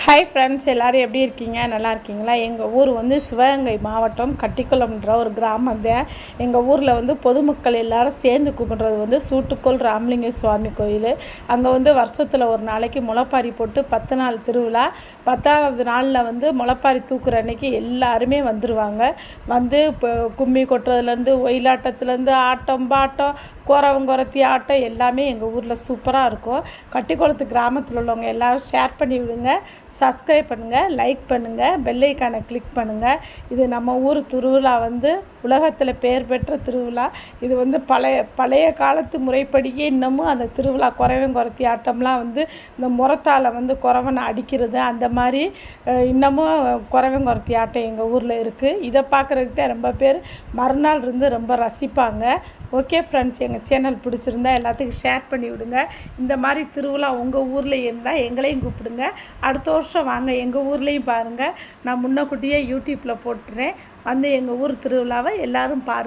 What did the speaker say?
Hi friends, எல்லோரும் எப்படி இருக்கீங்க? நல்லா இருக்கீங்களா? எங்கள் ஊர் வந்து சிவகங்கை மாவட்டம் கட்டிக்குளம்ன்ற ஒரு கிராமம் தான். எங்கள் ஊரில் வந்து பொதுமக்கள் எல்லோரும் சேர்ந்து கும்பிட்றது வந்து சூட்டுக்கோள் ராமலிங்க சுவாமி கோயில். அங்கே வந்து வருஷத்தில் ஒரு நாளைக்கு முளைப்பாரி போட்டு 10 நாள் திருவிழா. 10ஆவது நாளில் வந்து முளைப்பாரி தூக்குற அன்னைக்கு எல்லாருமே வந்துடுவாங்க. வந்து இப்போ கும்மி கொட்டுறதுலேருந்து ஒயிலாட்டத்துலேருந்து ஆட்டம் பாட்டம் குறவங்குறத்தி ஆட்டம் எல்லாமே எங்கள் ஊரில் சூப்பராக இருக்கும். கட்டிக்குளத்து கிராமத்தில் உள்ளவங்க எல்லோரும் ஷேர் பண்ணி விடுங்க, சப்ஸ்கிரைப் பண்ணுங்கள், லைக் பண்ணுங்கள், பெல் ஐக்கானை கிளிக் பண்ணுங்கள். இது நம்ம ஊர் திருவிழா வந்து உலகத்தில் பெயர் பெற்ற திருவிழா. இது வந்து பழைய காலத்து முறைப்படியே இன்னமும் அந்த திருவிழா குறவங்குறத்தி ஆட்டம்லாம் வந்து இந்த முறத்தால் வந்து குறவனை அடிக்கிறது அந்த மாதிரி இன்னமும் குறவங்குறத்தி ஆட்டம் எங்கள் ஊரில் இருக்குது. இதை பார்க்குறதுக்கு தான் ரொம்ப பேர் மறுநாள் இருந்து ரொம்ப ரசிப்பாங்க. ஓகே ஃப்ரெண்ட்ஸ், எங்கள் சேனல் பிடிச்சிருந்தா எல்லாத்துக்கும் ஷேர் பண்ணி விடுங்க. இந்த மாதிரி திருவிழா உங்கள் ஊரில் இருந்தால் எங்களையும் கூப்பிடுங்க. அடுத்த வருஷம் வாங்க, எங்கள் ஊர்லேயும் பாருங்கள். நான் முன்னக்கூட்டியே யூடியூப்பில் போட்டுறேன், வந்து எங்கள் ஊர் திருவிழாவை எல்லோரும் பாருங்கள்.